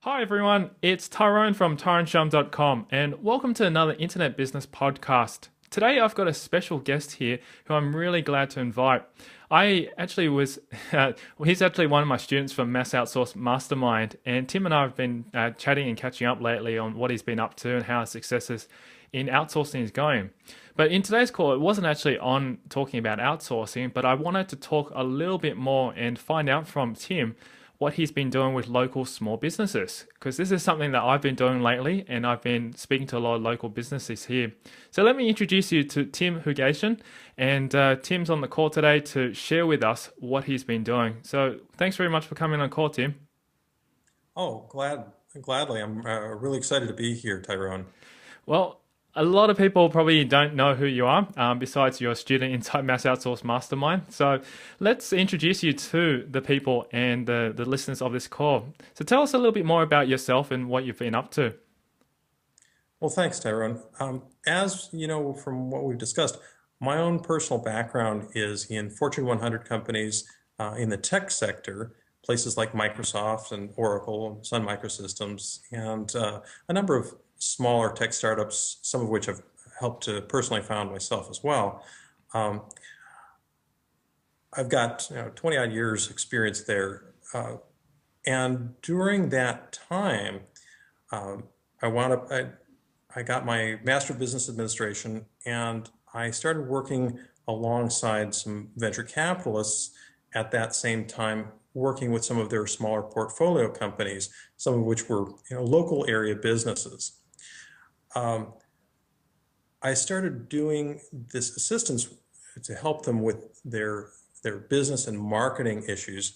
Hi everyone, it's Tyrone from tyroneshum.com and welcome to another Internet Business Podcast. Today I've got a special guest here who I'm really glad to invite. I actually was, he's actually one of my students from Mass Outsource Mastermind, and Tim and I have been chatting and catching up lately on what he's been up to and how his successes in outsourcing is going. But in today's call, it wasn't actually on talking about outsourcing, but I wanted to talk a little bit more and find out from Tim what he's been doing with local small businesses, because this is something that I've been doing lately and I've been speaking to a lot of local businesses here. So let me introduce you to Tim Hoogasian, and Tim's on the call today to share with us what he's been doing. So thanks very much for coming on call, Tim. Oh, gladly. I'm really excited to be here, Tyrone. Well, a lot of people probably don't know who you are, besides you're a student inside Mass Outsource Mastermind. So let's introduce you to the people and the listeners of this call. So tell us a little bit more about yourself and what you've been up to. Well, thanks, Tyrone. As you know from what we've discussed, my own personal background is in Fortune 100 companies in the tech sector, places like Microsoft and Oracle and Sun Microsystems, and a number of smaller tech startups, some of which I've helped to personally found myself as well. Um, I've got 20 odd years experience there. And during that time, um, I wound up, I got my Master of Business Administration, and I started working alongside some venture capitalists at that same time, working with some of their smaller portfolio companies, some of which were local area businesses. Um, I started doing this assistance to help them with their business and marketing issues.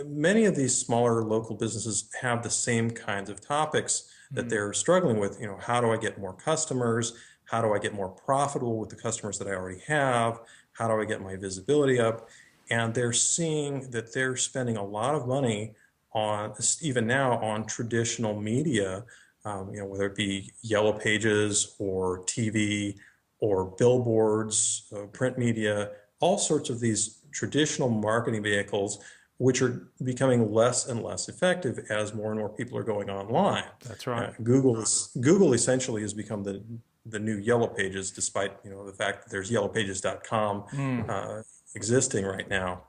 Many of these smaller local businesses have the same kinds of topics that Mm, they're struggling with. How do I get more customers? How do I get more profitable with the customers that I already have? How do I get my visibility up? And they're seeing that they're spending a lot of money on, even now, on traditional media, whether it be yellow pages or TV or billboards, print media, all sorts of these traditional marketing vehicles, which are becoming less and less effective as more and more people are going online. that's right. Google essentially has become the new Yellow Pages, despite the fact that there's yellowpages.com Mm. existing right now.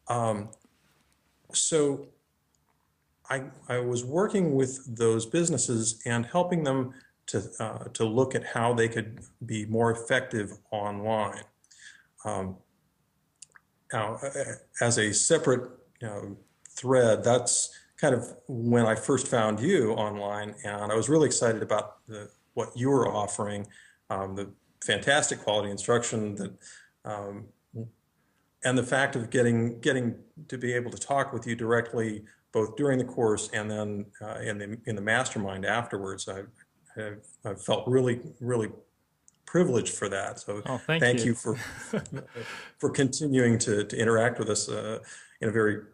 Um, so I was working with those businesses and helping them to look at how they could be more effective online. Um, Now, as a separate thread, that's kind of when I first found you online, and I was really excited about what you were offering, the fantastic quality instruction that, um, and the fact of getting to be able to talk with you directly, both during the course and then in the mastermind afterwards. I felt really privileged for that. So Oh, thank thank you. you for continuing to interact with us in a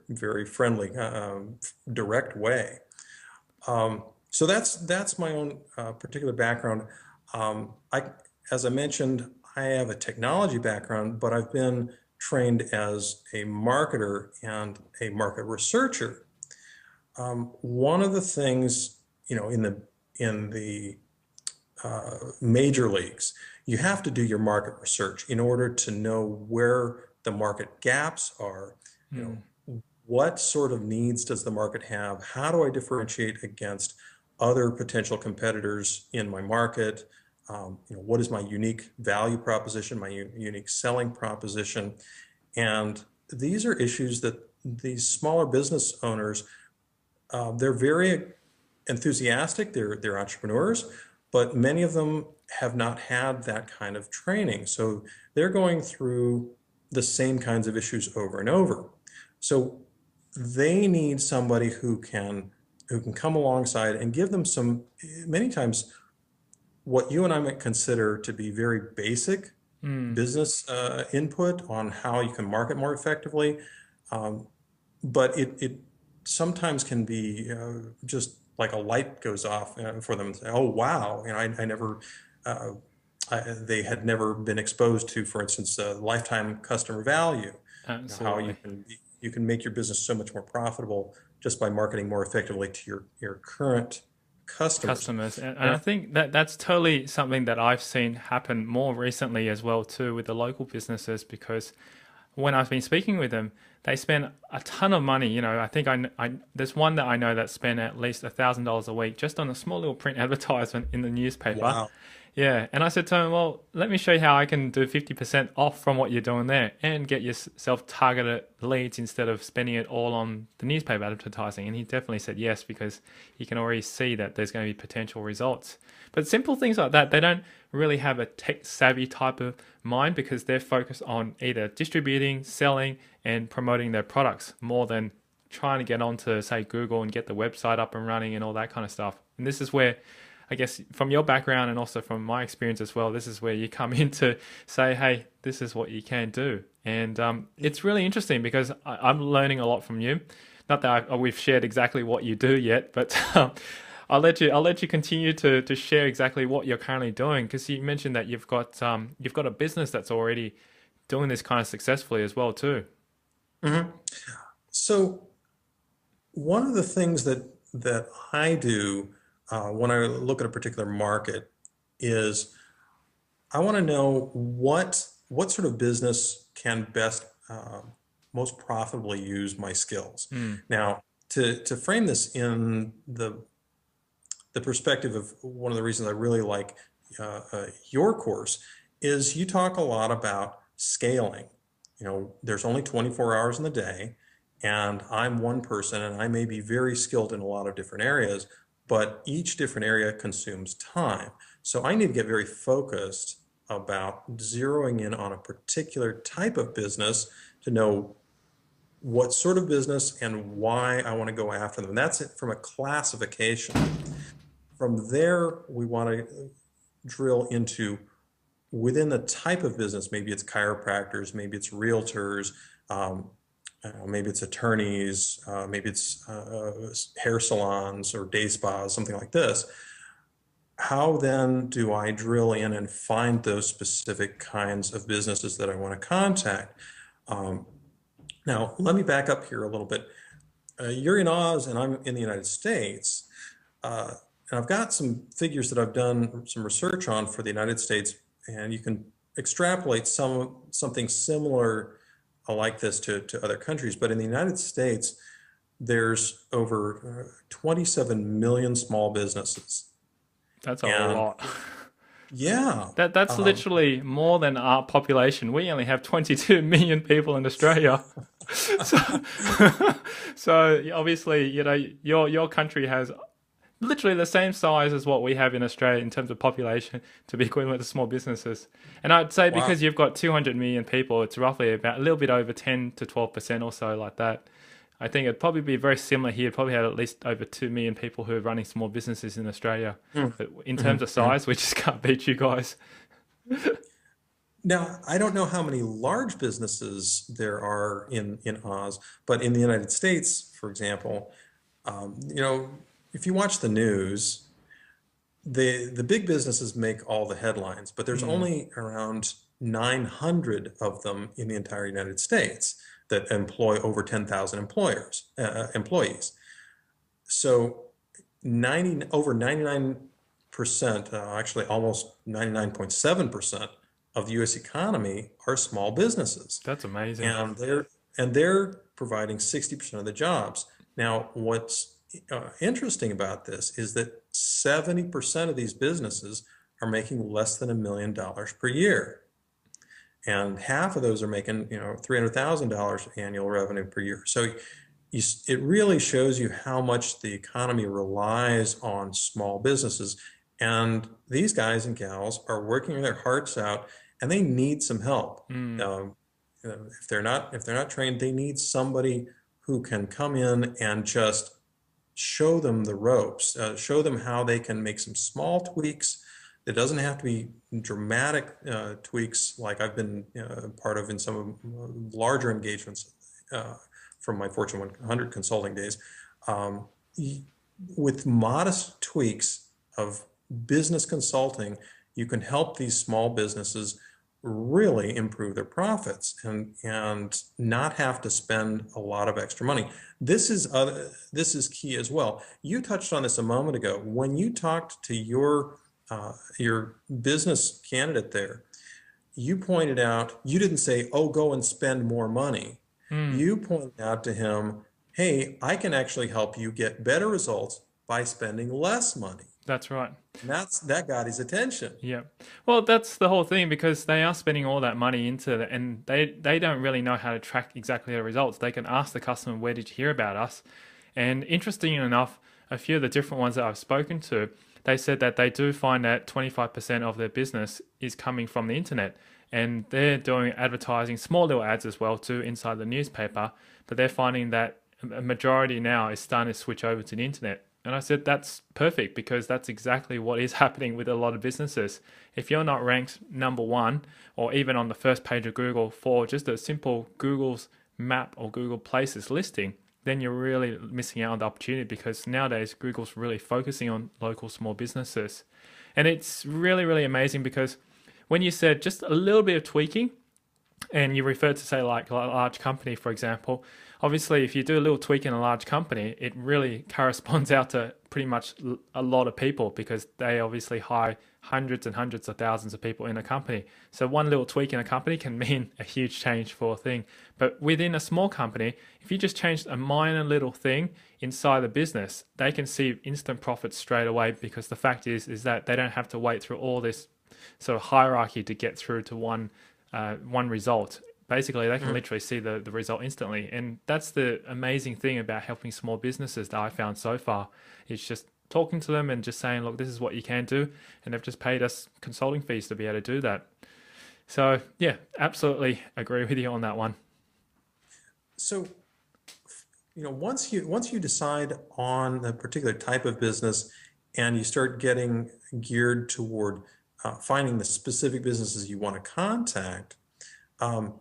very friendly, direct way. So that's my own particular background. I, as I mentioned, I have a technology background, but I've been trained as a marketer and a market researcher. One of the things, in the major leagues, you have to do your market research in order to know where the market gaps are. You Mm, know, what sort of needs does the market have? How do I differentiate against other potential competitors in my market? What is my unique value proposition, my unique selling proposition? And these are issues that these smaller business owners, they're very enthusiastic, they're entrepreneurs, but many of them have not had that kind of training. So they're going through the same kinds of issues over and over. So they need somebody who can come alongside and give them some, many times, what you and I might consider to be very basic mm, business input on how you can market more effectively. Um, but it sometimes can be just like a light goes off for them and say, oh, wow, I never, uh, they had never been exposed to, for instance, lifetime customer value, how absolutely. you can make your business so much more profitable just by marketing more effectively to your current customers. Customers. And I Yeah. think that that's totally something that I've seen happen more recently as well too with the local businesses, because when I've been speaking with them, they spend a ton of money. I think there's one that I know that spent at least $1,000 a week just on a small little print advertisement in the newspaper. Wow. Yeah, and I said to him, well, let me show you how I can do 50% off from what you're doing there and get yourself targeted leads instead of spending it all on the newspaper advertising. And he definitely said yes, because he can already see that there's going to be potential results. But simple things like that, they don't really have a tech savvy type of mind, because they're focused on either distributing, selling, and promoting their products more than trying to get onto, say, Google and get the website up and running and all that kind of stuff. And this is where, I guess, from your background and also from my experience as well, this is where you come in to say, hey, this is what you can do. And it's really interesting, because I'm learning a lot from you. Not that we've shared exactly what you do yet, but I'll let you continue to share exactly what you're currently doing, because you mentioned that you've got a business that's already doing this kind of successfully as well too. Hmm. So one of the things that I do when I look at a particular market is I want to know what sort of business can best most profitably use my skills. Mm, Now, to frame this in the perspective of one of the reasons I really like your course is you talk a lot about scaling. There's only 24 hours in the day, and I'm one person, and I may be very skilled in a lot of different areas, but each different area consumes time. So I need to get very focused about zeroing in on a particular type of business to know what sort of business and why I want to go after them. And that's it from a classification. From there, we want to drill into within the type of business. Maybe it's chiropractors, maybe it's realtors, maybe it's attorneys, maybe it's hair salons or day spas, something like this. How then do I drill in and find those specific kinds of businesses that I want to contact? Um, Now, let me back up here a little bit. You're in Oz and I'm in the United States. Uh, and I've got some figures that I've done some research on for the United States, and you can extrapolate something similar like this to other countries. But in the United States, there's over 27 million small businesses. that's a And lot. yeah, That's um, literally more than our population. We only have 22 million people in Australia. So, so obviously, your country has literally the same size as what we have in Australia in terms of population to be equivalent to small businesses. And I'd say wow. because you've got 200 million people, it's roughly about a little bit over 10 to 12% or so like that. I think it'd probably be very similar here. Probably have at least over 2 million people who are running small businesses in Australia. Mm, But in terms mhm, of mhm. size, we just can't beat you guys. Now, I don't know how many large businesses there are in Oz, but in the United States, for example, you know, if you watch the news, the big businesses make all the headlines, but there's Mm, only around 900 of them in the entire United States that employ over 10,000 employees. So 90 over 99%, actually almost 99.7% of the US economy are small businesses. that's amazing. And they're providing 60% of the jobs. Now, what's interesting about this is that 70% of these businesses are making less than $1 million per year. And half of those are making, $300,000 annual revenue per year. So it really shows you how much the economy relies on small businesses. And these guys and gals are working their hearts out, and they need some help. Mm, Um, if they're not trained, they need somebody who can come in and just show them the ropes, show them how they can make some small tweaks. It doesn't have to be dramatic tweaks like I've been part of in some of larger engagements uh, from my Fortune 100 consulting days. Um, with modest tweaks of business consulting, you can help these small businesses really improve their profits and not have to spend a lot of extra money. This is key as well. You touched on this a moment ago. When you talked to your business candidate there, you pointed out, you didn't say, oh, go and spend more money. Mm, You pointed out to him, hey, I can actually help you get better results by spending less money. that's right. And that got his attention. Yeah. Well, that's the whole thing because they are spending all that money into it and they don't really know how to track exactly the results. They can ask the customer, where did you hear about us? And interesting enough, a few of the different ones that I've spoken to, they said that they do find that 25% of their business is coming from the internet. And they're doing advertising, small little ads as well too, inside the newspaper. But they're finding that a majority now is starting to switch over to the internet. And I said, that's perfect because that's exactly what is happening with a lot of businesses. If you're not ranked number one or even on the first page of Google for just a simple Google's map or Google Places listing, then you're really missing out on the opportunity because nowadays Google's really focusing on local small businesses. And it's really, really amazing because when you said just a little bit of tweaking, and you refer to say like a large company, for example, obviously if you do a little tweak in a large company, it really corresponds out to pretty much a lot of people because they obviously hire hundreds and hundreds of thousands of people in a company. So one little tweak in a company can mean a huge change for a thing. But within a small company, if you just change a minor little thing inside the business, they can see instant profits straight away because the fact is that they don't have to wait through all this sort of hierarchy to get through to one result. Basically, they can literally see the result instantly. And that's the amazing thing about helping small businesses that I found so far. It's just talking to them and just saying, look, this is what you can do. And they've just paid us consulting fees to be able to do that. So yeah, absolutely agree with you on that one. So, once you decide on a particular type of business and you start getting geared toward finding the specific businesses you want to contact, um,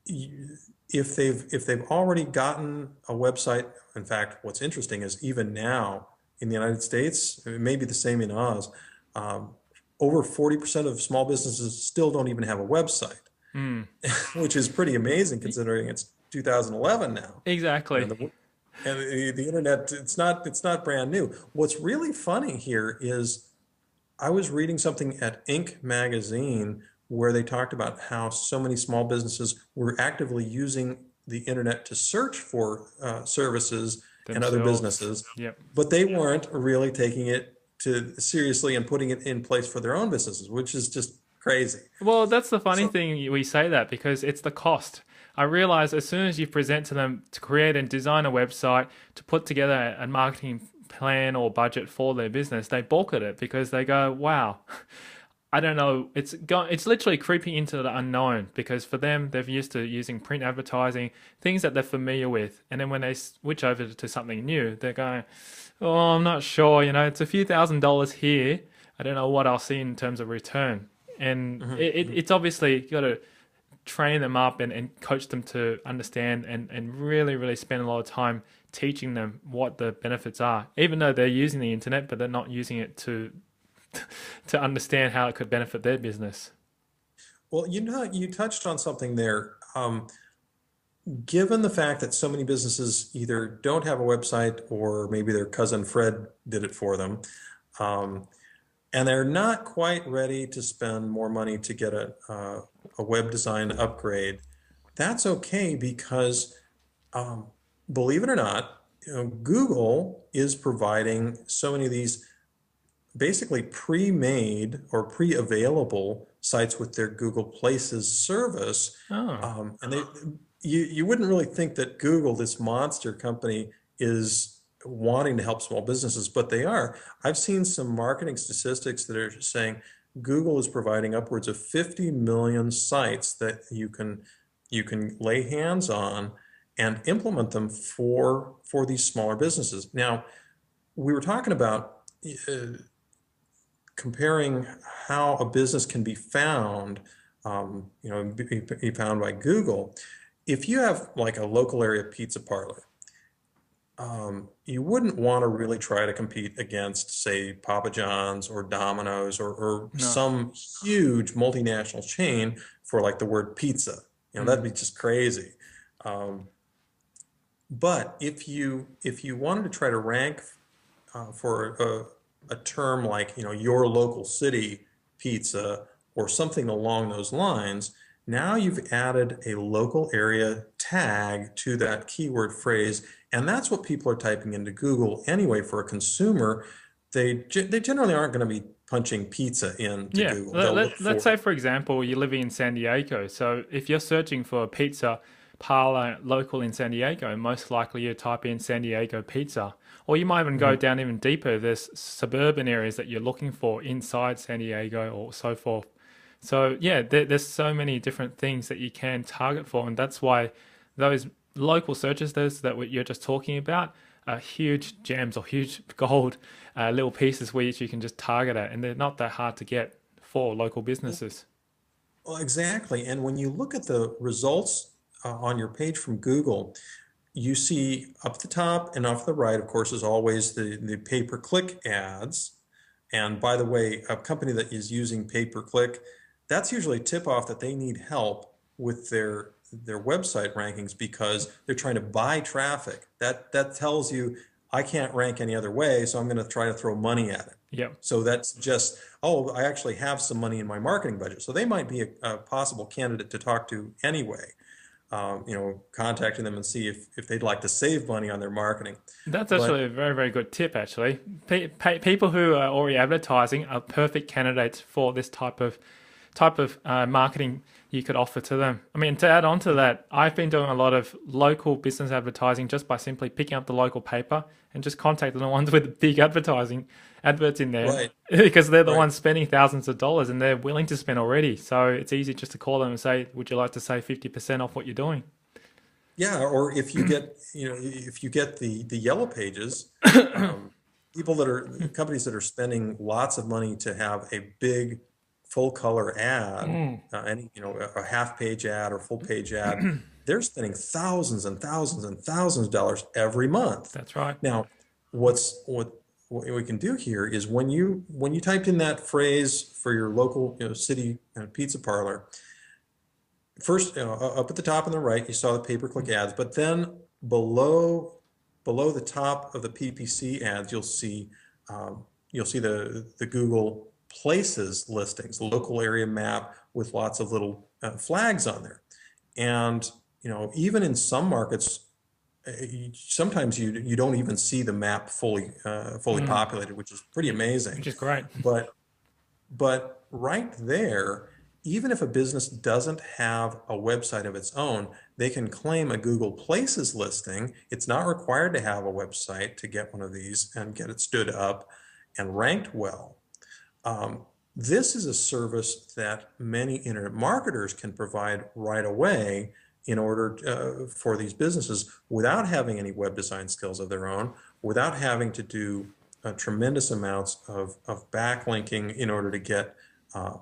if they've already gotten a website, in fact, what's interesting is even now in the United States, it may be the same in Oz, um, over 40% of small businesses still don't even have a website, Mm, which is pretty amazing considering it's 2011 now. exactly. And the internet, it's not brand new. What's really funny here is I was reading something at Inc. magazine where they talked about how so many small businesses were actively using the internet to search for services and other Themselves. businesses, Yep. but they weren't really taking it to seriously and putting it in place for their own businesses, which is just crazy. Well, that's the funny So, thing we say that because it's the cost. I realize as soon as you present to them to create and design a website, to put together a marketing plan or budget for their business, they balk at it because they go, "Wow, I don't know. It's literally creeping into the unknown because for them, they're used to using print advertising, things that they're familiar with, and then when they switch over to something new, they're going, oh, I'm not sure. It's a few $1,000s here. I don't know what I'll see in terms of return." And it's obviously you got to train them up and coach them to understand and really, really spend a lot of time teaching them what the benefits are, even though they're using the internet, but they're not using it to understand how it could benefit their business. well, you touched on something there. Given the fact that so many businesses either don't have a website or maybe their cousin Fred did it for them, um, and they're not quite ready to spend more money to get a web design upgrade, that's okay because um, believe it or not, Google is providing so many of these basically pre-made or pre-available sites with their Google Places service. Oh, And you wouldn't really think that Google, this monster company, is wanting to help small businesses, but they are. I've seen some marketing statistics that are saying Google is providing upwards of 50 million sites that you can lay hands on and implement them for these smaller businesses. Now, we were talking about comparing how a business can be found, be found by Google. If you have like a local area pizza parlor, you wouldn't want to really try to compete against, say, Papa John's or Domino's or No. some huge multinational chain for like the word pizza. That'd Mm. be just crazy. Um, but if you wanted to try to rank for a term like, your local city pizza or something along those lines, now you've added a local area tag to that keyword phrase, and that's what people are typing into Google anyway. For a consumer, they generally aren't going to be punching pizza into Yeah, Google. They'll look let's for, say, for example, you're living in San Diego. So if you're searching for a pizza parlor local in San Diego, most likely you type in San Diego pizza. Or you might even go Mhm. down even deeper. There's suburban areas that you're looking for inside San Diego or so forth. So yeah, there's so many different things that you can target for, and that's why those local searches, those that you're just talking about, are huge gems or huge gold little pieces which you can just target at, and they're not that hard to get for local businesses. Well, exactly. And when you look at the results on your page from Google, you see up the top and off the right, of course, is always the pay-per-click ads. And by the way, a company that is using pay-per-click, that's usually a tip-off that they need help with their website rankings because they're trying to buy traffic. That tells you I can't rank any other way, so I'm going to try to throw money at it. Yep. So that's just, oh, I actually have some money in my marketing budget. So they might be a possible candidate to talk to anyway. Contacting them and see if they'd like to save money on their marketing. That's actually But a very, very good tip, actually. People who are already advertising are perfect candidates for this type of marketing you could offer to them. I mean, to add on to that, I've been doing a lot of local business advertising just by simply picking up the local paper and just contacting the ones with big advertising adverts in there right, because they're the right. ones spending thousands of dollars and they're willing to spend already. So it's easy just to call them and say, "Would you like to save 50% off what you're doing?" Yeah, or if you get the yellow pages, um, companies that are spending lots of money to have a big full color ad, Mm, a half page ad or full page ad, they're spending thousands and thousands and thousands of dollars every month. that's right. Now, what we can do here is when you typed in that phrase for your local, city pizza parlor, first, up at the top on the right, you saw the pay-per-click ads, but then below the top of the PPC ads, you'll see the Google Places listings, the local area map with lots of little flags on there. And even in some markets, sometimes you don't even see the map fully Mm, populated, which is pretty amazing. which is great. But but right there, even if a business doesn't have a website of its own, they can claim a Google Places listing. It's not required to have a website to get one of these and get it stood up and ranked well. This is a service that many internet marketers can provide right away in order for these businesses without having any web design skills of their own, without having to do tremendous amounts of backlinking in order to get uh,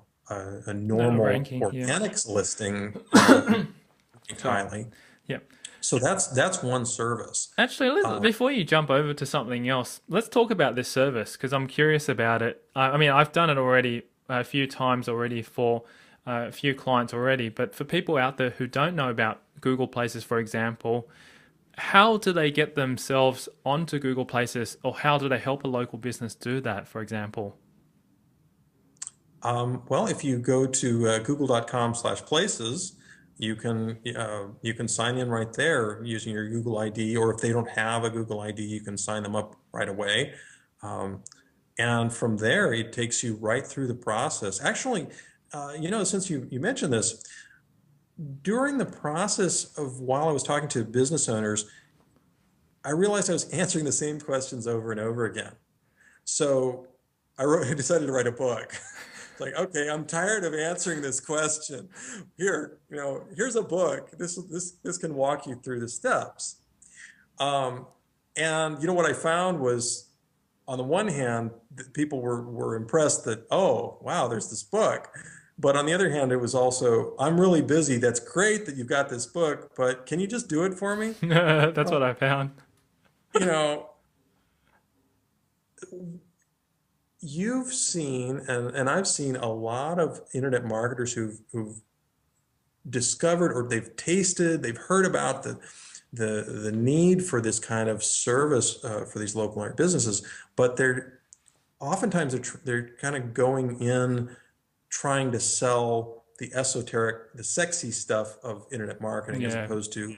a normal Ranking, yeah. organics listing Sorry. highly. Yeah. So that's one service. Actually, Uh, before you jump over to something else, let's talk about this service because I'm curious about it. I mean, I've done it already a few times already for a few clients already, but for people out there who don't know about Google Places, for example, how do they get themselves onto Google Places or how do they help a local business do that, for example? well, if you go to google.com/places, you can sign in right there using your Google ID, or if they don't have a Google ID, you can sign them up right away. Um, and from there, it takes you right through the process. Actually, since you mentioned this, during the process of while I was talking to business owners, I realized I was answering the same questions over and over again. So I decided to write a book. It's like, okay, I'm tired of answering this question. Here's a book. This can walk you through the steps. Um, and what I found was, on the one hand, people were impressed that, oh, wow, there's this book. But on the other hand, it was also, I'm really busy. That's great that you've got this book, but can you just do it for me? That's what I found. you know, you've seen, and I've seen a lot of internet marketers who've discovered or they've tasted, they've heard about the need for this kind of service for these local internet businesses, but they're oftentimes they're kind of going in trying to sell the esoteric, the sexy stuff of internet marketing as Yeah, opposed to,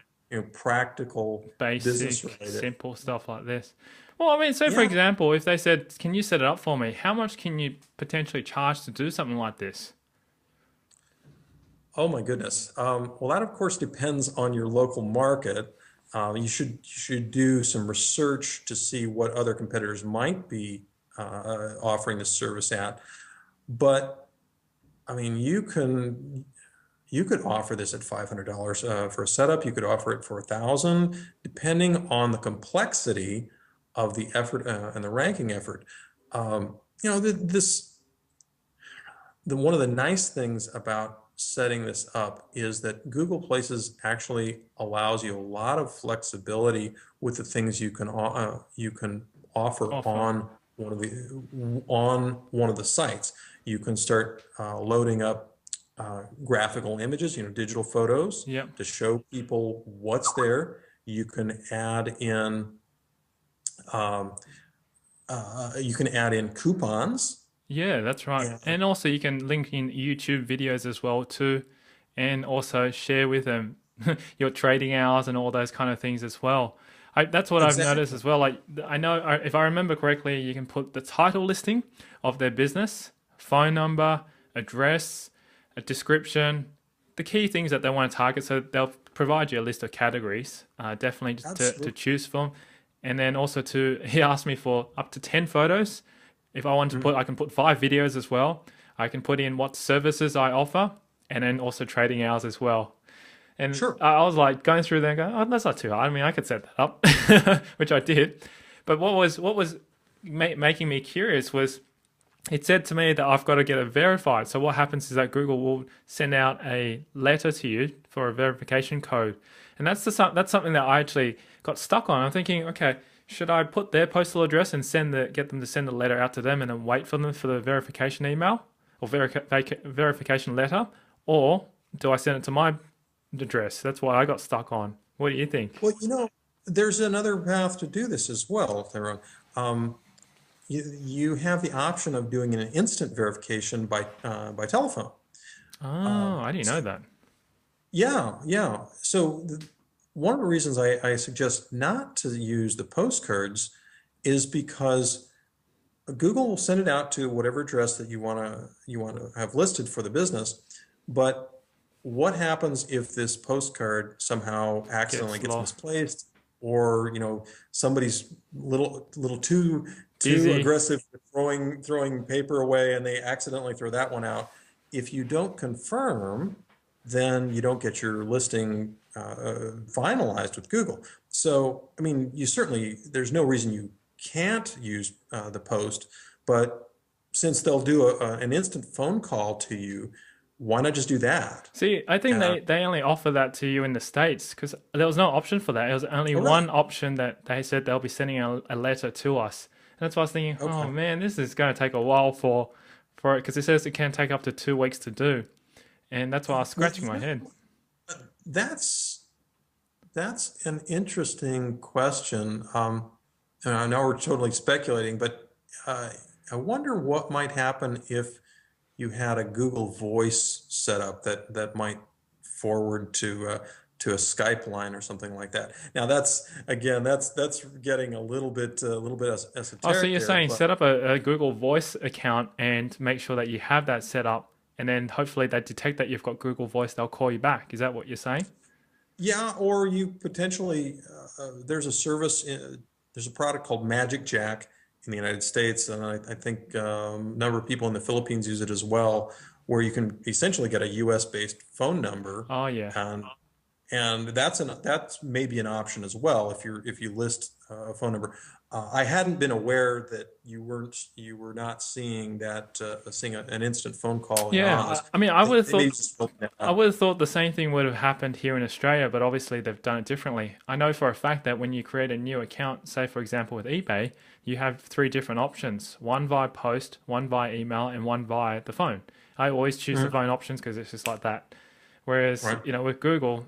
practical business basic, related. simple stuff like this. Well, I mean, so for Yeah. example, if they said, "Can you set it up for me?" How much can you potentially charge to do something like this? Oh my goodness. Well, that of course depends on your local market. You should do some research to see what other competitors might be offering this service at. But I mean, you could offer this at $500 for a setup. You could offer it for 1,000, depending on the complexity of the effort and the ranking effort. This one of the nice things about setting this up is that Google Places actually allows you a lot of flexibility with the things you can offer Offer. on one of the sites. You can start loading up graphical images, digital photos Yep. to show people what's there. Um, you can add in coupons. Yeah, that's right. And And also you can link in YouTube videos as well too, and also share with them your trading hours and all those kind of things as well. That's what I've noticed exactly. as well. Like I know if I remember correctly, you can put the title listing of their business, phone number, address, a description, the key things that they want to target. So they'll provide you a list of categories, definitely just to Absolutely. choose from. And then also he asked me for up to 10 photos. If I want to Mhm. put, I can put 5 videos as well. I can put in what services I offer and then also trading hours as well. And Sure. I was like going through there and going, oh, that's not too hard. I mean, I could set that up, which I did. But what was making me curious was it said to me that I've got to get it verified. So what happens is that Google will send out a letter to you for a verification code, and that's something that I actually got stuck on. I'm thinking, okay, should I put their postal address and get them to send a letter out to them, and then wait for them for the verification email or verification letter, or do I send it to my address? That's what I got stuck on. What do you think? Well, there's another path to do this as well, Theron. Um, you have the option of doing an instant verification by telephone. Oh, Um, I didn't know that. yeah, yeah. One of the reasons I suggest not to use the postcards is because Google will send it out to whatever address that you want to have listed for the business. But what happens if this postcard somehow accidentally Gets gets lost. misplaced, or somebody's little too Busy. aggressive with throwing paper away and they accidentally throw that one out? If you don't confirm, then you don't get your listing finalized with Google. So, I mean, there's no reason you can't use the post, but since they'll do an instant phone call to you, why not just do that? See, I think Uh, they only offer that to you in the States because there was no option for that. It was only oh, really? one option that they said they'll be sending a letter to us. And that's why I was thinking, oh Okay. man, this is going to take a while for it because it says it can take up to 2 weeks to do. And that's why I was Well, scratching my head. that's that's an interesting question. And I know we're totally speculating, but uh, I wonder what might happen if you had a Google Voice set up that might forward to a Skype line or something like that. Now that's getting a little bit Oh, so esoteric you're there, saying but set up a Google Voice account and make sure that you have that set up, and then hopefully they detect that you've got Google Voice, they'll call you back. Is that what you're saying? yeah, or you potentially there's a product called Magic Jack in the United States, and I think a number of people in the Philippines use it as well, where you can essentially get a US based phone number Oh yeah. and And that's maybe an option as well if you list a phone number. I hadn't been aware that you were not seeing an instant phone call in Yeah, Oz. I mean, I would have They may thought just open that I up. would have thought the same thing would have happened here in Australia, but obviously they've done it differently. I know for a fact that when you create a new account, say for example with eBay, you have three different options: one via post, one via email, and one via the phone. I always choose the Mhm. phone options because it's just like that. Whereas, Right. with Google,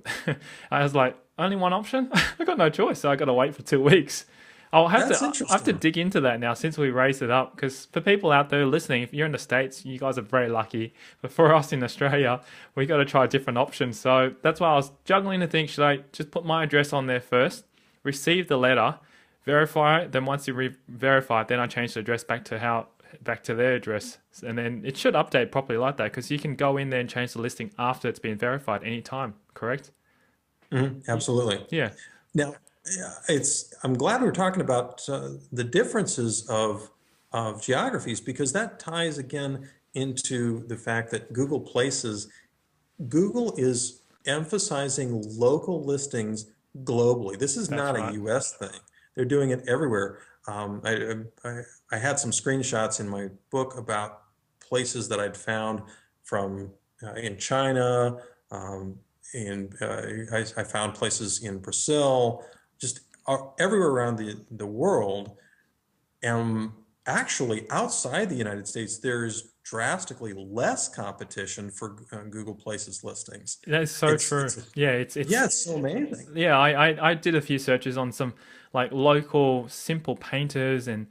I was like, only one option? I got no choice, so I got to wait for 2 weeks. That's I have to interesting. dig into that now since we raised it up. Because for people out there listening, if you're in the States, you guys are very lucky. But for us in Australia, we got to try different options. So that's why I was juggling to think: should I just put my address on there first, receive the letter, verify it, then once you verify it, then I change the address back to their address, and then it should update properly like that because you can go in there and change the listing after it's been verified anytime. Correct? Absolutely. Yeah, Now, yeah, I'm glad we're talking about the differences of geographies, because that ties again into the fact that Google is emphasizing local listings globally. This is that's not a right. US thing. They're doing it everywhere. I had some screenshots in my book about places that I'd found from in China, and I found places in Brazil, just everywhere around the world. And actually, outside the United States, there's drastically less competition for Google Places listings. That's so true. It's Yeah, yeah, it's so amazing. yeah, I did a few searches on some like local simple painters and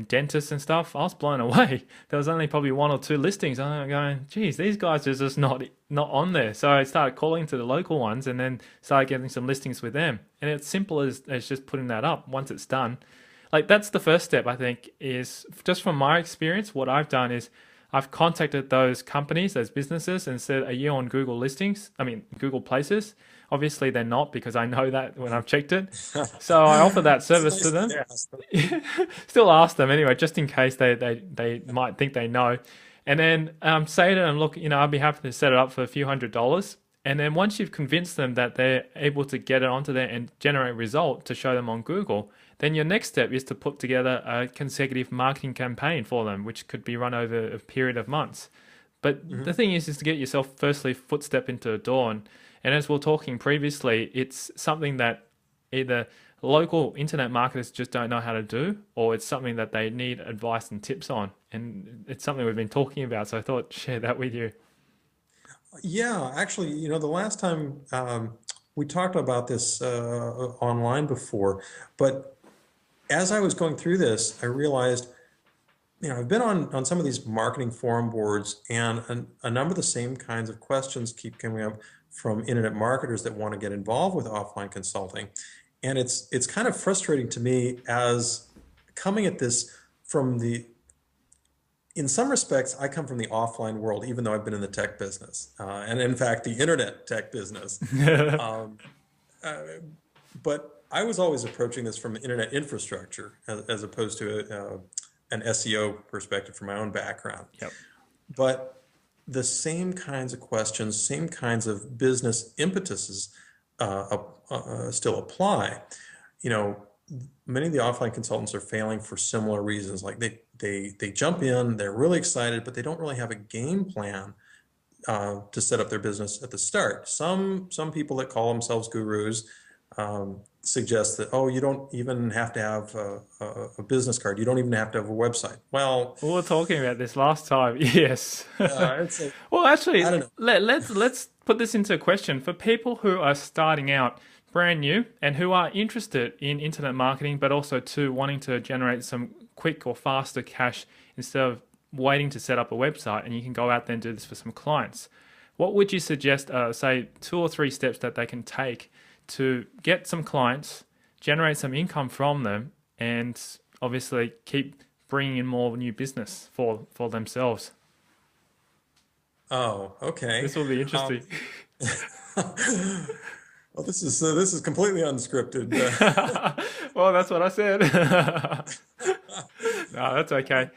dentists and stuff. I was blown away. There was only probably one or two listings. I'm going, geez, these guys are just not on there. So I started calling to the local ones and then started getting some listings with them. And it's simple as just putting that up once it's done. Like that's the first step, I think, is just from my experience. What I've done is I've contacted those companies, those businesses, and said, "Are you on Google listings? I mean, Google Places?" Obviously, they're not because I know that when I've checked it. So I offer that It's service to nice that them. they asked. Still ask them anyway, just in case they might think they know. And then say to them, look, I'd be happy to set it up for a few $100s. And then once you've convinced them that they're able to get it onto there and generate a result to show them on Google, then your next step is to put together a consecutive marketing campaign for them, which could be run over a period of months. But the Mhm. thing is to get yourself firstly footstep into a door. And as we were talking previously, it's something that either local internet marketers just don't know how to do, or it's something that they need advice and tips on. And it's something we've been talking about. So I thought share that with you. Yeah, actually, the last time we talked about this online before, but as I was going through this, I realized, I've been on some of these marketing forum boards, and a number of the same kinds of questions keep coming up from internet marketers that want to get involved with offline consulting. And it's kind of frustrating to me as coming at this from in some respects, I come from the offline world, even though I've been in the tech business, and in fact, the internet tech business. Um, uh, but I was always approaching this from internet infrastructure as opposed to an SEO perspective from my own background. Yep. But the same kinds of questions, same kinds of business impetuses still apply. You know, Many of the offline consultants are failing for similar reasons. Like they jump in, they're really excited, but they don't really have a game plan to set up their business at the start. Some people that call themselves gurus suggest that, oh, you don't even have to have a business card. You don't even have to have a website. Well, We were talking about this last time. Yes. it's like, Well, I actually, don't know. let's put this into a question for people who are starting out brand new and who are interested in internet marketing, but also to wanting to generate some quick or faster cash instead of waiting to set up a website. And you can go out there and do this for some clients. What would you suggest? Say 2 or 3 steps that they can take to get some clients, generate some income from them, and obviously keep bringing in more new business for themselves. Oh, This okay. will be Um, interesting. well, this is completely unscripted. Well, that's what I said. No, that's okay.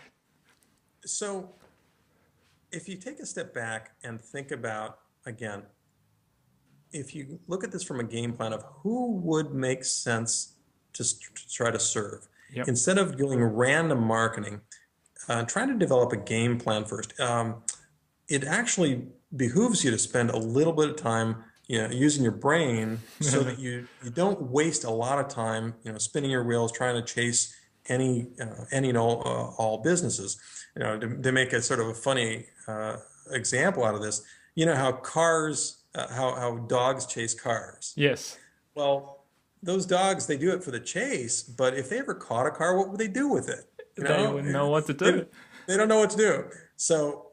So if you take a step back and think about, again, if you look at this from a game plan of who would make sense to try to serve, Yep. instead of doing random marketing, trying to develop a game plan first. It actually behooves you to spend a little bit of time, using your brain so that you don't waste a lot of time, spinning your wheels trying to chase any and all businesses. To make a sort of a funny example out of this, how cars, how dogs chase cars. Yes. Well, those dogs, they do it for the chase, but if they ever caught a car, what would they do with it? You They know, wouldn't know what to they, do. they don't know what to do. So,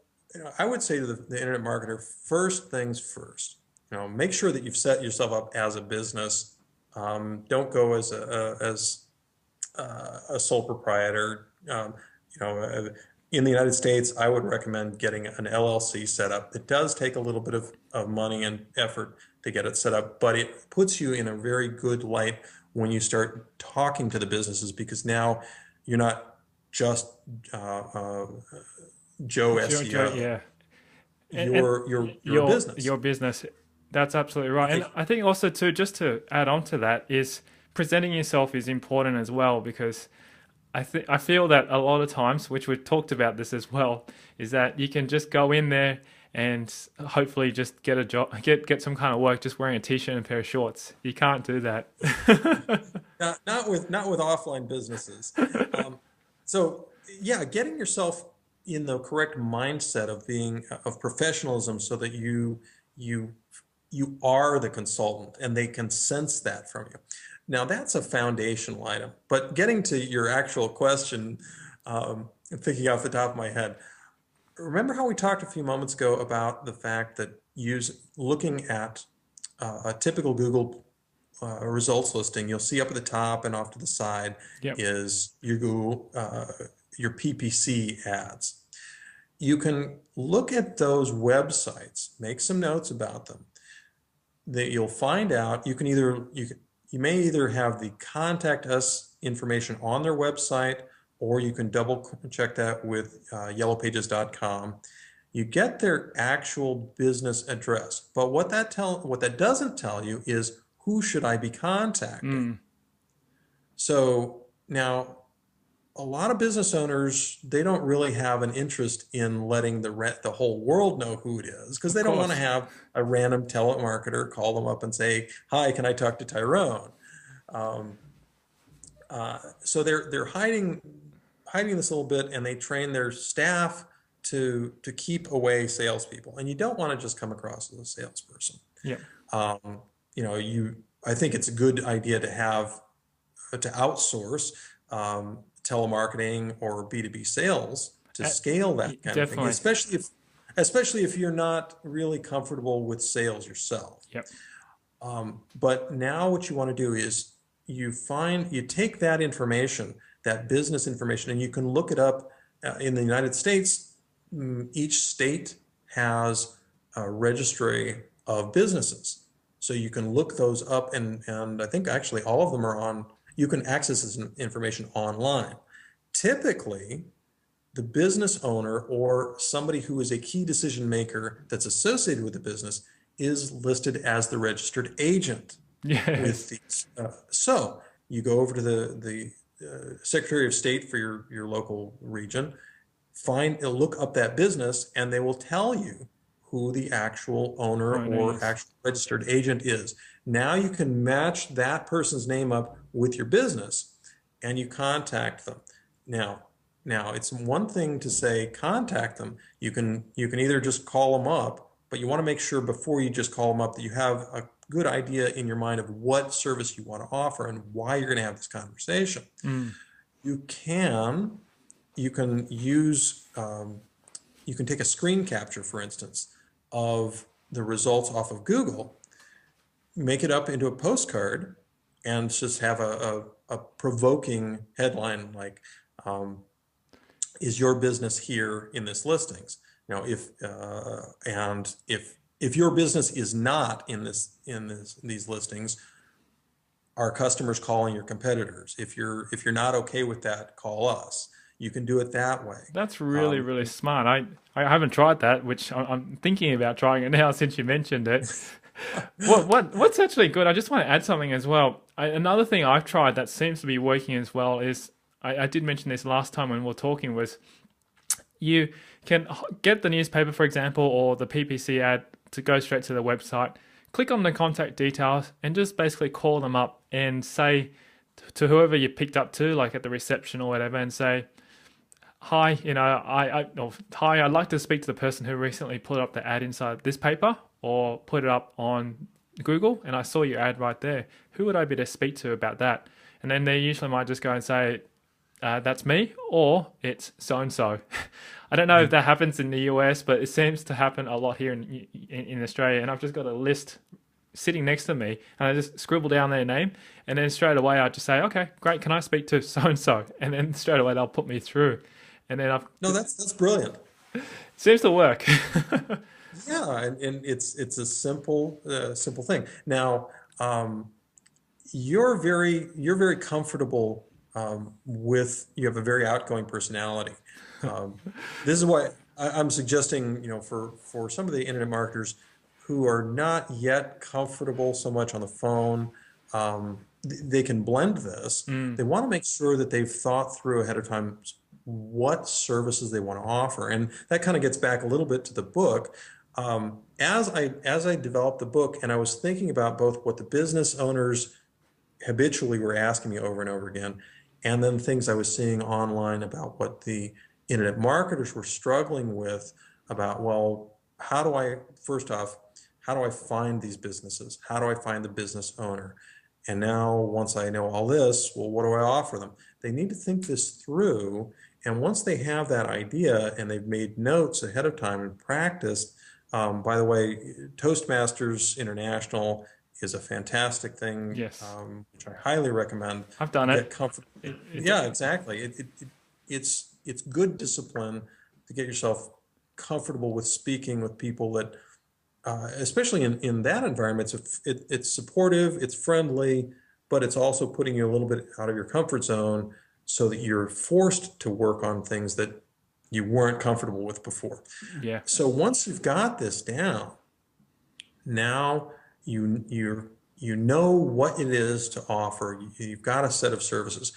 I would say to the internet marketer, first things first. Make sure that you've set yourself up as a business. Don't go as a sole proprietor. In the United States, I would recommend getting an LLC set up. It does take a little bit of money and effort to get it set up, but it puts you in a very good light when you start talking to the businesses, because now you're not just Joe SEO. Yeah. And You're a business. your business. That's absolutely right. And I think also too, just to add on to that, is presenting yourself is important as well, because I feel that a lot of times, which we've talked about this as well, is that you can just go in there and hopefully just get a job, get some kind of work just wearing a t-shirt and a pair of shorts. You can't do that. Not with offline businesses. So yeah, getting yourself in the correct mindset of professionalism, so that you are the consultant and they can sense that from you. Now that's a foundational item. But getting to your actual question, thinking off the top of my head, remember how we talked a few moments ago about the fact that looking at a typical Google results listing, you'll see up at the top and off to the side Yep. is your Google, your PPC ads. You can look at those websites, make some notes about them. That you'll find out you may either have the contact us information on their website, or you can double check that with yellowpages.com. You get their actual business address, but what that doesn't tell you is, who should I be contacting? So now, a lot of business owners, they don't really have an interest in letting the whole world know who it is, because they don't want to have a random telemarketer call them up and say, "Hi, can I talk to Tyrone?" So they're hiding this a little bit, and they train their staff to keep away salespeople. And you don't want to just come across as a salesperson. Yeah. I think it's a good idea to outsource telemarketing or B2B sales to scale that kind of thing, Definitely. especially if you're not really comfortable with sales yourself. Yep. But now what you want to do is you take that information, that business information, and you can look it up in the United States. Each state has a registry of businesses. So you can look those up, and I think actually all of them you can access this information online. Typically, the business owner or somebody who is a key decision maker that's associated with the business is listed as the registered agent Yes. with these. So you go over to the Secretary of State for your local region, look up that business, and they will tell you who the actual owner or actual registered agent is. Now you can match that person's name up with your business, and you contact them. Now it's one thing to say contact them. You can either just call them up, but you want to make sure before you just call them up that you have a good idea in your mind of what service you want to offer and why you're going to have this conversation. You can take a screen capture, for instance, of the results off of Google, make it up into a postcard, and just have a provoking headline like, "Is your business here in this listings?" If your business is not in these listings, are customers calling your competitors? If you're not okay with that, call us. You can do it that way. That's really, smart. I haven't tried that, which I'm thinking about trying it now since you mentioned it. What's actually good? I just want to add something as well. Another thing I've tried that seems to be working as well is I did mention this last time when we were talking was you can get the newspaper, for example, or the PPC ad to go straight to the website. Click on the contact details and just basically call them up and say to whoever you picked up to, like at the reception or whatever, and say, "Hi, hi, I'd like to speak to the person who recently put up the ad inside this paper or put it up on Google, and I saw your ad right there. Who would I be to speak to about that?" And then they usually might just go and say, "That's me," or "It's so and so." I don't know if that happens in the US, but it seems to happen a lot here in Australia. And I've just got a list sitting next to me, and I just scribble down their name, and then straight away I just say, "Okay, great. Can I speak to so and so?" And then straight away they'll put me through, and then I've No, that's brilliant. seems to work. Yeah, and it's a simple thing. Now, you're very comfortable with you have a very outgoing personality. Um, this is why I'm suggesting, for some of the internet marketers who are not yet comfortable so much on the phone, they can blend this. Mm, They want to make sure that they've thought through ahead of time what services they want to offer, and that kind of gets back a little bit to the book. As I developed the book, and I was thinking about both what the business owners habitually were asking me over and over again, and then things I was seeing online about what the internet marketers were struggling with about, well, first off, how do I find these businesses? How do I find the business owner? And now, once I know all this, well, what do I offer them? They need to think this through. And once they have that idea and they've made notes ahead of time and practiced, by the way, Toastmasters International is a fantastic thing, yes, which I highly recommend I've done to it. get comfort. It Yeah, exactly. It's good discipline to get yourself comfortable with speaking with people that, especially in that environment, it's supportive, it's friendly, but it's also putting you a little bit out of your comfort zone so that you're forced to work on things that you weren't comfortable with before. yeah. So once you've got this down, now you know what it is to offer. You've got a set of services.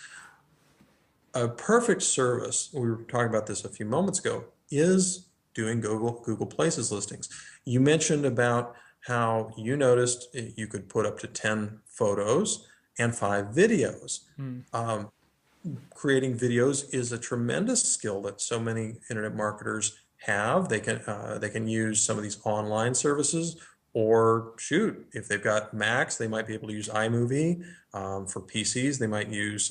A perfect service, we were talking about this a few moments ago, is doing Google Places listings. You mentioned about how you noticed you could put up to 10 photos and 5 videos. Mm, Um, Creating videos is a tremendous skill that so many internet marketers have. They can use some of these online services, or shoot, if they've got Macs, they might be able to use iMovie. For PCs, they might use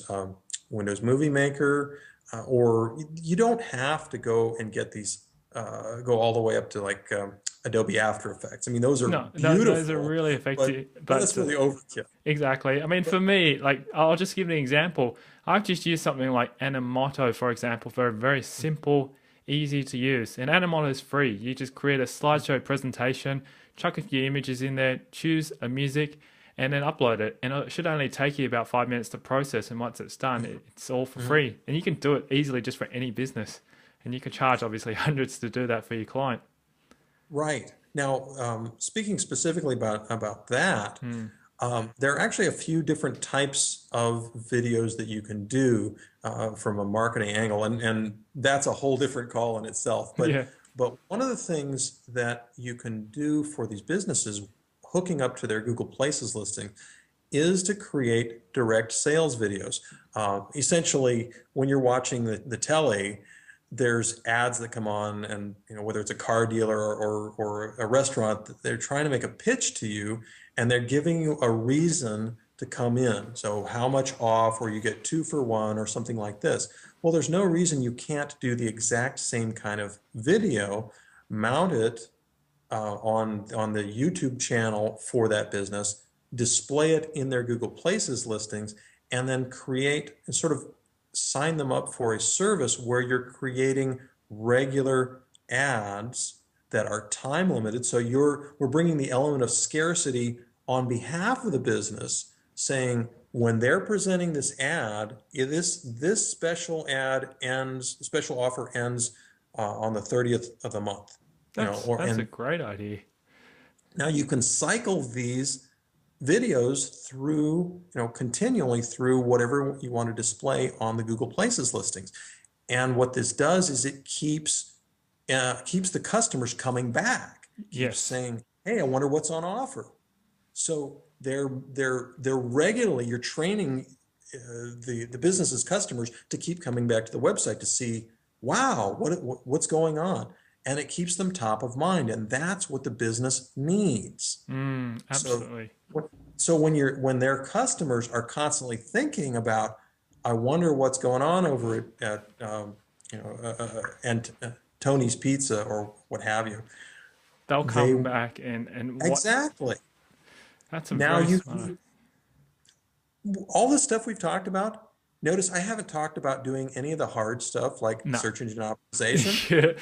Windows Movie Maker, or you don't have to go and get these go all the way up to like Adobe After Effects. I mean, those are no, those are beautiful, really but effective, but but that's really overkill. exactly. I mean, But for me, like, I'll just give an example. I've just used something like Animoto, for example, for a very simple, easy to use. And Animoto is free. You just create a slideshow presentation, chuck a few images in there, choose a music, and then upload it. And it should only take you about 5 minutes to process. And once it's done, it's all for Mhm. free. And you can do it easily just for any business. And you can charge obviously hundreds to do that for your client. Right. Now, speaking specifically about that, Hmm. there are actually a few different types of videos that you can do from a marketing angle, and that's a whole different call in itself. But Yeah. but one of the things that you can do for these businesses hooking up to their Google Places listing is to create direct sales videos. Essentially, when you're watching the telly, there's ads that come on, and whether it's a car dealer or a restaurant, they're trying to make a pitch to you, and they're giving you a reason to come in. So how much off, or you get 2 for 1, or something like this. Well, there's no reason you can't do the exact same kind of video, mount it on the YouTube channel for that business, display it in their Google Places listings, and then create and sort of sign them up for a service where you're creating regular ads that are time limited. So we're bringing the element of scarcity on behalf of the business, saying when they're presenting this ad, this special offer ends on the 30th of the month, That's or that's a and great idea. Now you can cycle these videos through, continually through whatever you want to display on the Google Places listings. And what this does is it keeps the customers coming back, keeps Yes. saying, "Hey, I wonder what's on offer." So they're regularly, you're training the business's customers to keep coming back to the website to see, wow, what's going on, and it keeps them top of mind, and that's what the business needs. So Absolutely. so when their customers are constantly thinking about, I wonder what's going on over at and Tony's Pizza or what have you, They'll they come back and what exactly. that's a Now very smart. all the stuff we've talked about, notice I haven't talked about doing any of the hard stuff like No. search engine optimization. Yeah,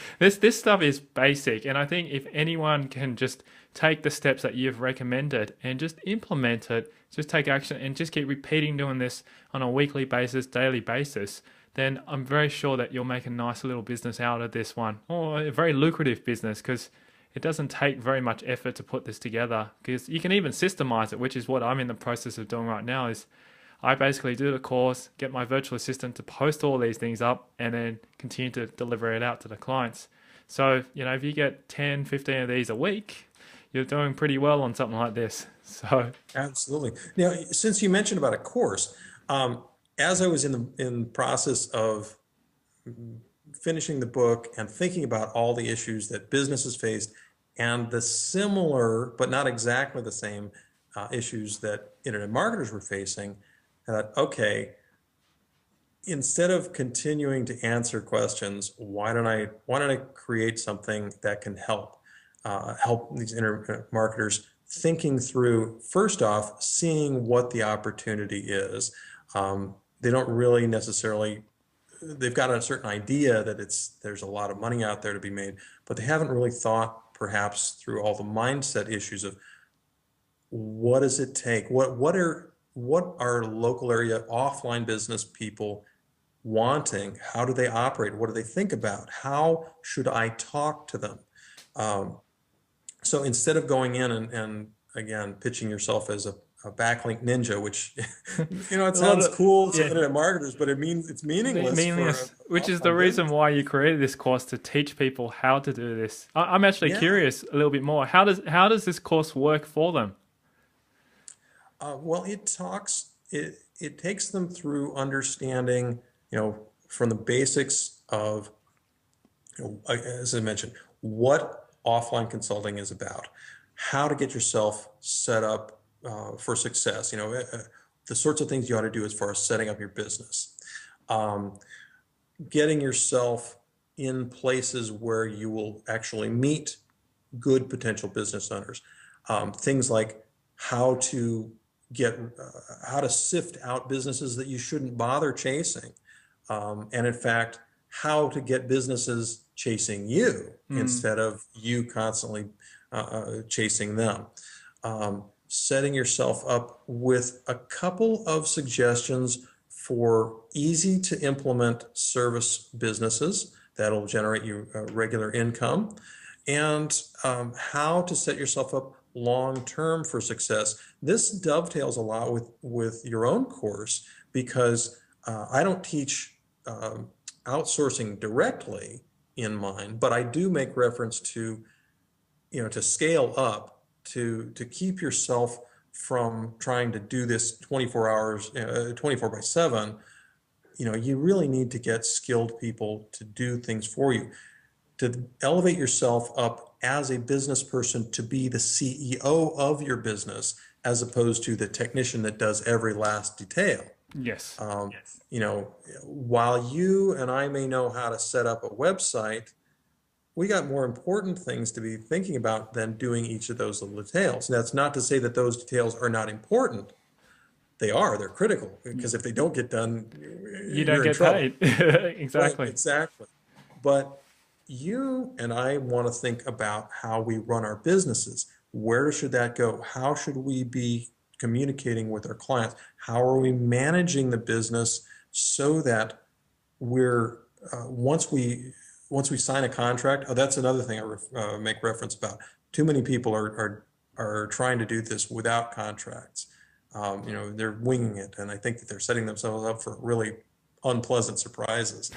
this stuff is basic, and I think if anyone can just take the steps that you've recommended and just implement it, just take action and just keep repeating doing this on a weekly basis, daily basis, then I'm very sure that you'll make a nice little business out of this one, or a very lucrative business, because it doesn't take very much effort to put this together. Because you can even systemize it, which is what I'm in the process of doing right now. Is I basically do the course, get my virtual assistant to post all these things up, and then continue to deliver it out to the clients. So, if you get 10, 15 of these a week, you're doing pretty well on something like this. So, Absolutely. Now, since you mentioned about a course, um, as I was in the process of finishing the book and thinking about all the issues that businesses faced and the similar, but not exactly the same, issues that internet marketers were facing, I thought, okay, instead of continuing to answer questions, why don't I create something that can help these internet marketers thinking through, first off, seeing what the opportunity is. They don't really necessarily, they've got a certain idea that there's a lot of money out there to be made, but they haven't really thought perhaps through all the mindset issues of what does it take? What are local area offline business people wanting? How do they operate? What do they think about? How should I talk to them? Um, so instead of going in and again pitching yourself as a backlink ninja, which it a lot sounds of, cool to yeah, internet marketers, but it's meaningless for an meaningless, which is the offline reason business. why you created this course to teach people how to do this. I'm actually Yeah. curious a little bit more. How does this course work for them? Well, it takes them through understanding, from the basics of, as I mentioned, what offline consulting is about, how to get yourself set up for success, the sorts of things you ought to do as far as setting up your business, um, getting yourself in places where you will actually meet good potential business owners. Things like how to how to sift out businesses that you shouldn't bother chasing, and in fact, how to get businesses chasing you Hmm. instead of you constantly chasing them. Setting yourself up with a couple of suggestions for easy to implement service businesses that'll generate you a regular income, and how to set yourself up long term for success. This dovetails a lot with your own course because I don't teach outsourcing directly in mine, but I do make reference to, to scale up, to keep yourself from trying to do this 24 hours, 24 by 7. You really need to get skilled people to do things for you, to elevate yourself up as a business person to be the CEO of your business, as opposed to the technician that does every last detail. Yes. Um, while you and I may know how to set up a website, we got more important things to be thinking about than doing each of those little details. And that's not to say that those details are not important. They are, they're critical, because if they don't get done, You don't you're in get trouble. paid. Right, Exactly. exactly. But you and I want to think about how we run our businesses. Where should that go? How should we be communicating with our clients? How are we managing the business so that we're once we sign a contract? Oh, that's another thing I make reference about. Too many people are are trying to do this without contracts. They're winging it, and I think that they're setting themselves up for really unpleasant surprises.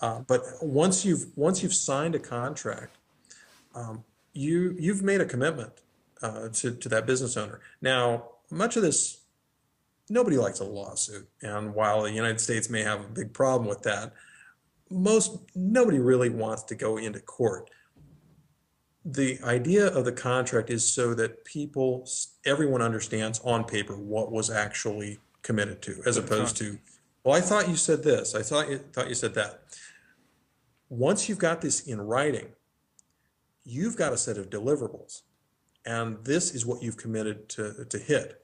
But once you've signed a contract, you've made a commitment to that business owner. Now, much of this, nobody likes a lawsuit, and while the United States may have a big problem with that, nobody really wants to go into court. The idea of the contract is so that everyone understands on paper what was actually committed to, as opposed to, well, I thought you said this, I thought you said that. Once you've got this in writing, you've got a set of deliverables, and this is what you've committed to hit.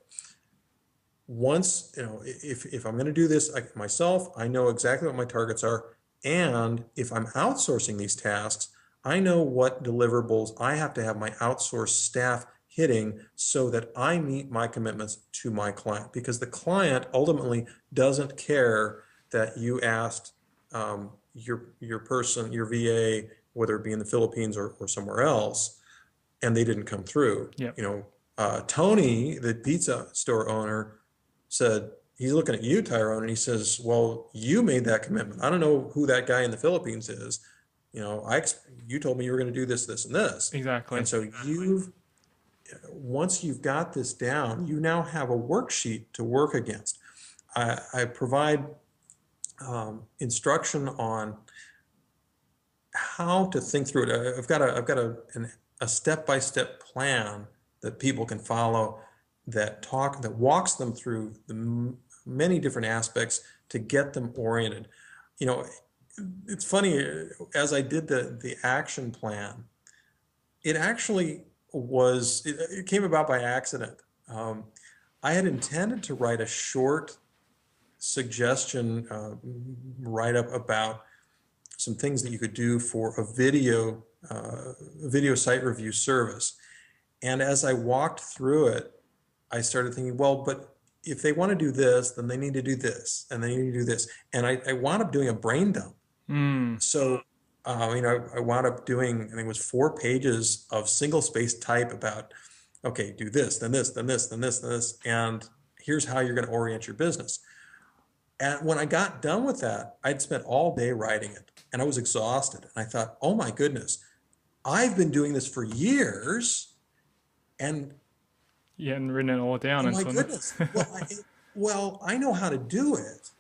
Once, if I'm going to do this myself, I know exactly what my targets are, and if I'm outsourcing these tasks, I know what deliverables I have to have my outsourced staff hitting so that I meet my commitments to my client, because the client ultimately doesn't care that you asked your person, your VA, whether it be in the Philippines or somewhere else, and they didn't come through. Yep. Tony, the pizza store owner, said, he's looking at you, Tyrone, and he says, well, you made that commitment. I don't know who that guy in the Philippines is. You told me you were going to do this, this, and this. Exactly. And so once you've got this down, you now have a worksheet to work against. I provide instruction on how to think through it. I've got a step-by-step plan that people can follow that walks them through the many different aspects to get them oriented. It's funny, as I did the action plan, it actually it came about by accident. I had intended to write a short suggestion write-up about some things that you could do for a video site review service. And as I walked through it, I started thinking, well, but if they want to do this, then they need to do this, and they need to do this. And I wound up doing a brain dump. So, I wound up doing, I think it was 4 pages of single-space type about, okay, do this, then this, then this, then this, then this, and here's how you're going to orient your business. And when I got done with that, I'd spent all day writing it, and I was exhausted. And I thought, oh my goodness, I've been doing this for years, and you hadn't written it all down. oh my goodness. Well, I know how to do it,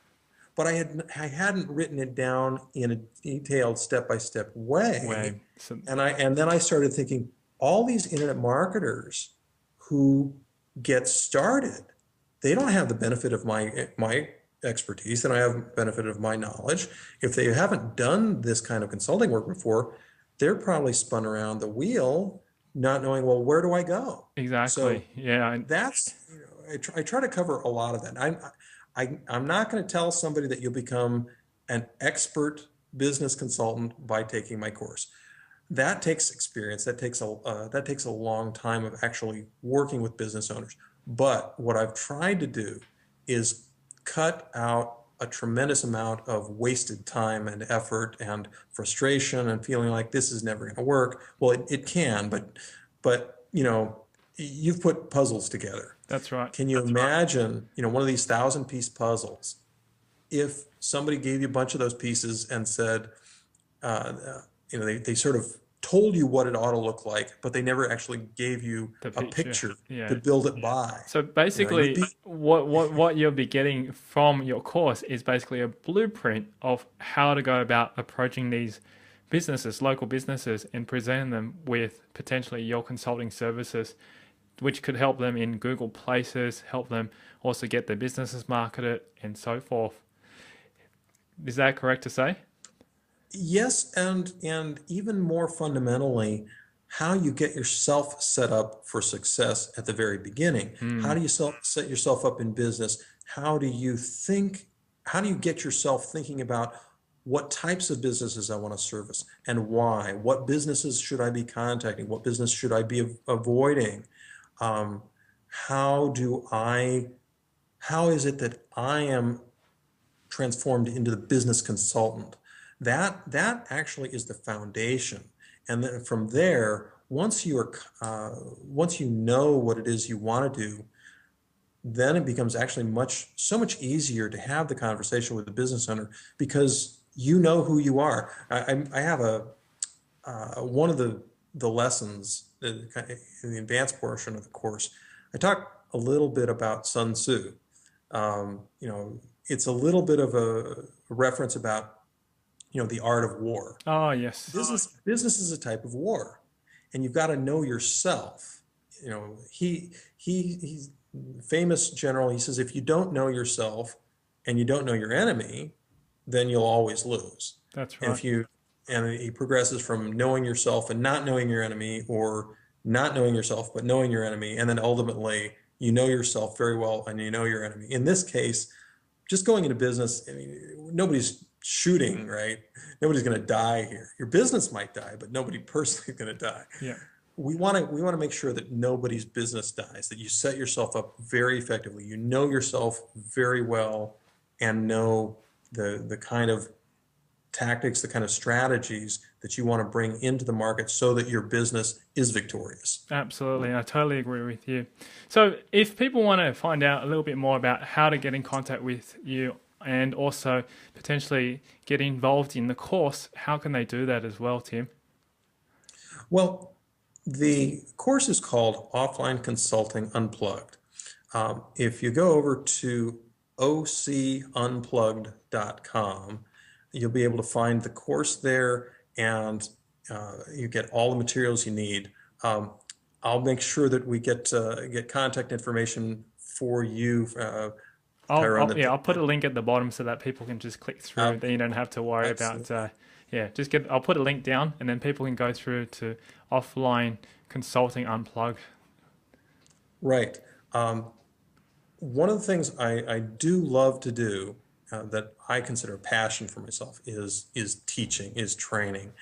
but I hadn't written it down in a detailed step-by-step way. And then I started thinking, all these internet marketers who get started, they don't have the benefit of my expertise, and I have the benefit of my knowledge. If they haven't done this kind of consulting work before, they're probably spun around the wheel, not knowing, well, where do I go? Exactly. So yeah. that's, I try to cover a lot of that. I'm not going to tell somebody that you'll become an expert business consultant by taking my course. That takes experience. That takes a long time of actually working with business owners. But what I've tried to do is cut out a tremendous amount of wasted time and effort and frustration and feeling like this is never going to work. Well, it can, but you've put puzzles together. That's right. Can you imagine, one of these 1,000-piece puzzles, if somebody gave you a bunch of those pieces and said, they sort of told you what it ought to look like, but they never actually gave you a picture to build it by. So basically, what you'll be getting from your course is basically a blueprint of how to go about approaching these businesses, local businesses, and presenting them with potentially your consulting services, which could help them in Google Places, help them also get their businesses marketed, and so forth. Is that correct to say? Yes, and even more fundamentally, how you get yourself set up for success at the very beginning. How do you set yourself up in business? How do you get yourself thinking about what types of businesses I want to service and why? What businesses should I be contacting? What business should I be avoiding? How is it that I am transformed into the business consultant? That actually is the foundation. And then from there, once once you know what it is you want to do, then it becomes actually so much easier to have the conversation with the business owner because you know who you are. I have one of the lessons in the advanced portion of the course. I talk a little bit about Sun Tzu. It's a little bit of a reference about the art of war. Oh, yes. Business is a type of war, and you've got to know yourself. He's famous general. He says, if you don't know yourself and you don't know your enemy, then you'll always lose. That's right. And he progresses from knowing yourself and not knowing your enemy, or not knowing yourself but knowing your enemy, and then ultimately you know yourself very well and you know your enemy. In this case, just going into business, I mean, nobody's shooting, right? Nobody's going to die here. Your business might die, but nobody personally is going to die. Yeah. We want to make sure that nobody's business dies, that you set yourself up very effectively. You know yourself very well and know the kind of tactics, the kind of strategies that you want to bring into the market so that your business is victorious. Absolutely. I totally agree with you. So if people want to find out a little bit more about how to get in contact with you and also potentially get involved in the course, how can they do that as well, Tim? Well, the course is called Offline Consulting Unplugged. If you go over to ofunplugged.com, you'll be able to find the course there, and you get all the materials you need. I'll make sure that we get contact information for you. I'll put a link at the bottom so that people can just click through. Then you don't have to worry about. I'll put a link down, and then people can go through to Offline Consulting Unplugged. Right. One of the things I do love to do, that I consider a passion for myself, is teaching, is training.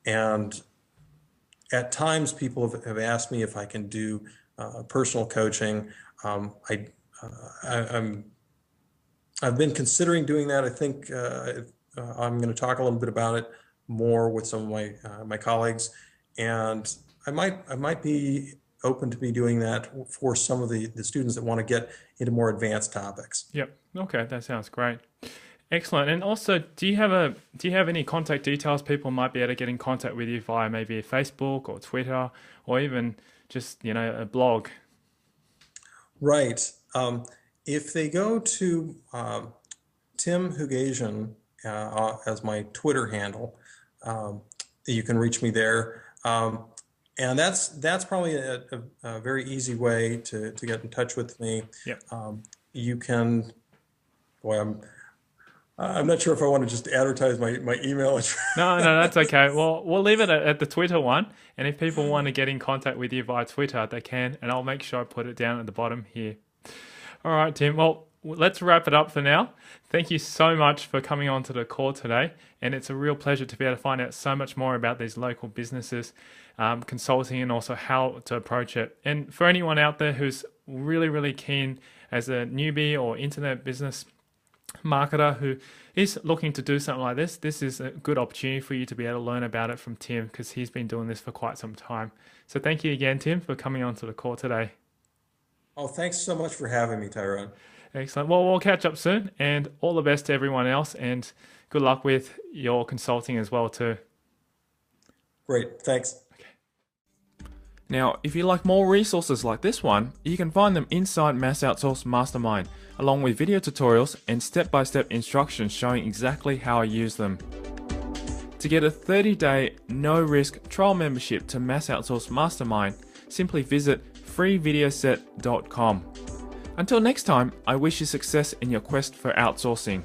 And at times people have asked me if I can do personal coaching. I've been considering doing that. I think I'm going to talk a little bit about it more with some of my colleagues, and I might be open to be doing that for some of the students that want to get into more advanced topics. Yep. Okay, that sounds great. Excellent. And also, do you have any contact details people might be able to get in contact with you via maybe Facebook or Twitter, or even just a blog? Right. If they go to Tim Hoogasian as my Twitter handle, you can reach me there. And that's probably a very easy way to get in touch with me. Yep. You can, I'm not sure if I want to just advertise my email address. No, that's okay. Well, we'll leave it at the Twitter one. And if people want to get in contact with you via Twitter, they can. And I'll make sure I put it down at the bottom here. All right, Tim. Well, let's wrap it up for now. Thank you so much for coming on to the call today. And it's a real pleasure to be able to find out so much more about these local businesses, consulting, and also how to approach it. And for anyone out there who's really, really keen as a newbie or internet business marketer who is looking to do something like this is a good opportunity for you to be able to learn about it from Tim, because he's been doing this for quite some time. So thank you again, Tim, for coming on to the call today. Oh, thanks so much for having me, Tyrone. Excellent. Well, we'll catch up soon, and all the best to everyone else, and good luck with your consulting as well too. Great. Thanks. Now, if you like more resources like this one, you can find them inside Mass Outsource Mastermind, along with video tutorials and step-by-step instructions showing exactly how I use them. To get a 30-day, no-risk trial membership to Mass Outsource Mastermind, simply visit freevideoset.com. Until next time, I wish you success in your quest for outsourcing.